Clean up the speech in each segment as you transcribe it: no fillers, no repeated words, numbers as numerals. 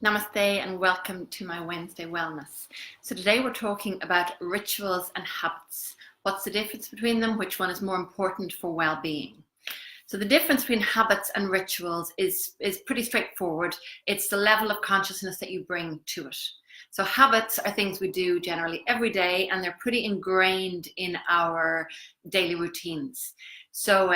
Namaste and welcome to my Wednesday Wellness. So today we're talking about rituals and habits. What's the difference between them? Which one is more important for well-being? So the difference between habits and rituals is pretty straightforward. It's the level of consciousness that you bring to it. So habits are things we do generally every day, and they're pretty ingrained in our daily routines. So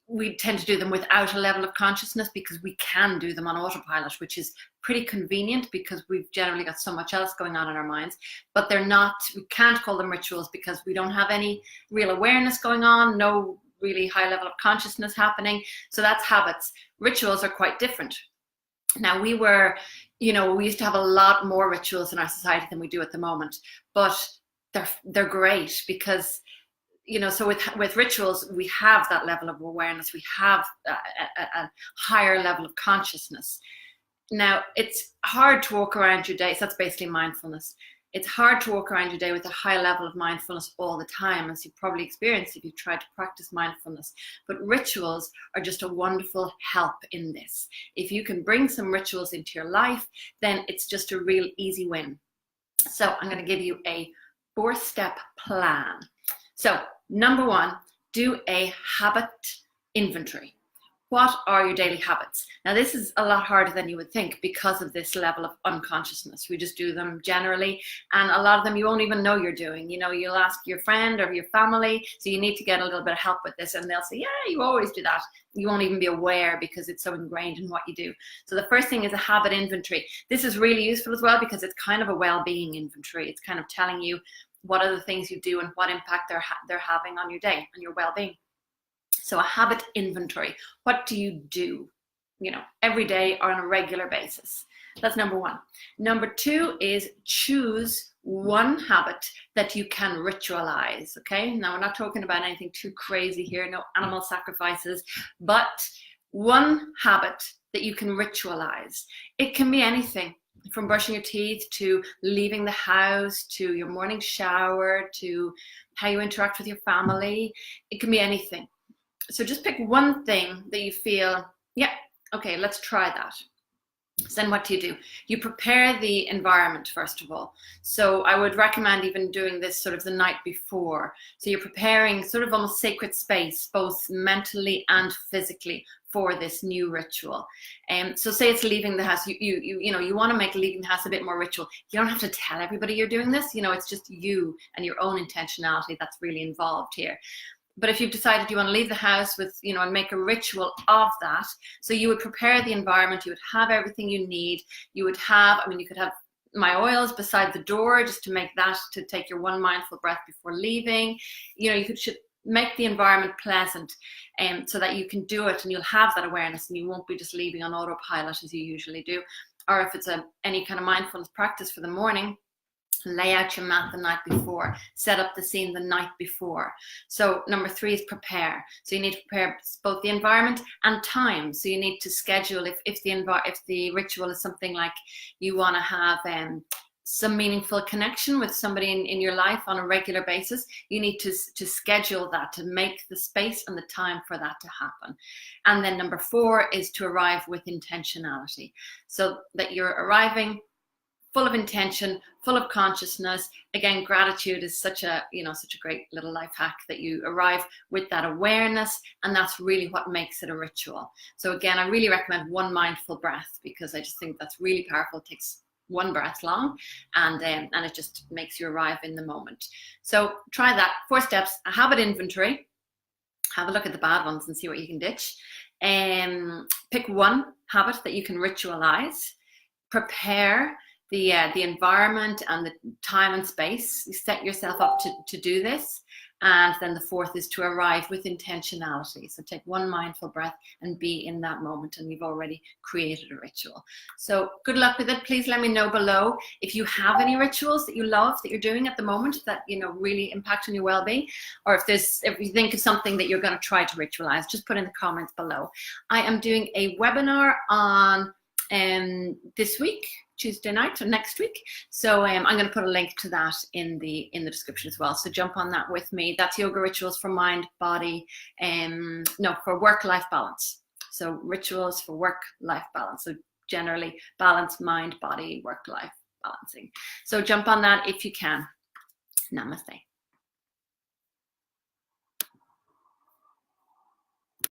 we tend to do them without a level of consciousness because we can do them on autopilot, which is pretty convenient because we've generally got so much else going on in our minds. But they're not, we can't call them rituals because we don't have any real awareness going on, no really high level of consciousness happening. So that's habits. Rituals are quite different. Now we used to have a lot more rituals in our society than we do at the moment, but they're great because so with rituals, we have that level of awareness, we have a higher level of consciousness. Now, it's hard to walk around your day, so that's basically mindfulness. It's hard to walk around your day with a high level of mindfulness all the time, as you've probably experienced if you've tried to practice mindfulness. But rituals are just a wonderful help in this. If you can bring some rituals into your life, then it's just a real easy win. So I'm going to give you a 4-step plan. So number 1, do a habit inventory. What are your daily habits? Now this is a lot harder than you would think because of this level of unconsciousness. We just do them generally, and a lot of them you won't even know you're doing. You'll ask your friend or your family, so you need to get a little bit of help with this, and they'll say, yeah, you always do that. You won't even be aware because it's so ingrained in what you do. So the first thing is a habit inventory. This is really useful as well because it's kind of a well-being inventory. It's kind of telling you what are the things you do and what impact they're having on your day and your well-being. So a habit inventory. What do you do, every day or on a regular basis? That's number 1. Number 2 is choose one habit that you can ritualize, okay? Now we're not talking about anything too crazy here, no animal sacrifices, but one habit that you can ritualize. It can be anything, from brushing your teeth to leaving the house, to your morning shower, to how you interact with your family. It can be anything. So just pick one thing that you feel, yeah, okay, let's try that. So then what do? You prepare the environment, first of all. So I would recommend even doing this sort of the night before. So you're preparing sort of almost sacred space, both mentally and physically, for this new ritual. So say it's leaving the house. You want to make leaving the house a bit more ritual. You don't have to tell everybody you're doing this. It's just you and your own intentionality that's really involved here. But if you've decided you want to leave the house with, and make a ritual of that, so you would prepare the environment, you would have everything you need, you could have my oils beside the door just to make that, to take your one mindful breath before leaving. Should make the environment pleasant, so that you can do it and you'll have that awareness and you won't be just leaving on autopilot as you usually do. Or if it's any kind of mindfulness practice for the morning, lay out your mat the night before, set up the scene the night before. So number 3 is prepare. So you need to prepare both the environment and time. So you need to schedule if the ritual is something like you want to have some meaningful connection with somebody in your life on a regular basis, you need to schedule that, to make the space and the time for that to happen. And then number 4 is to arrive with intentionality, so that you're arriving full of intention, full of consciousness. Again, gratitude is such a great little life hack, that you arrive with that awareness, and that's really what makes it a ritual. So again, I really recommend one mindful breath because I just think that's really powerful. It takes one breath long, and it just makes you arrive in the moment. So try that. 4 steps: a habit inventory. Have a look at the bad ones and see what you can ditch. Pick one habit that you can ritualize. Prepare the environment and the time and space. You set yourself up to do this. And then the 4th is to arrive with intentionality. So take one mindful breath and be in that moment, and you've already created a ritual. So good luck with it. Please let me know below if you have any rituals that you love that you're doing at the moment that really impact on your well-being, or if you think of something that you're going to try to ritualize, just put in the comments below. I am doing a webinar on this week, Tuesday night, or next week. So I'm going to put a link to that in the description as well. So jump on that with me. That's yoga rituals for mind, body, for work-life balance. So rituals for work-life balance. So generally balance mind, body, work life balancing. So jump on that if you can. Namaste.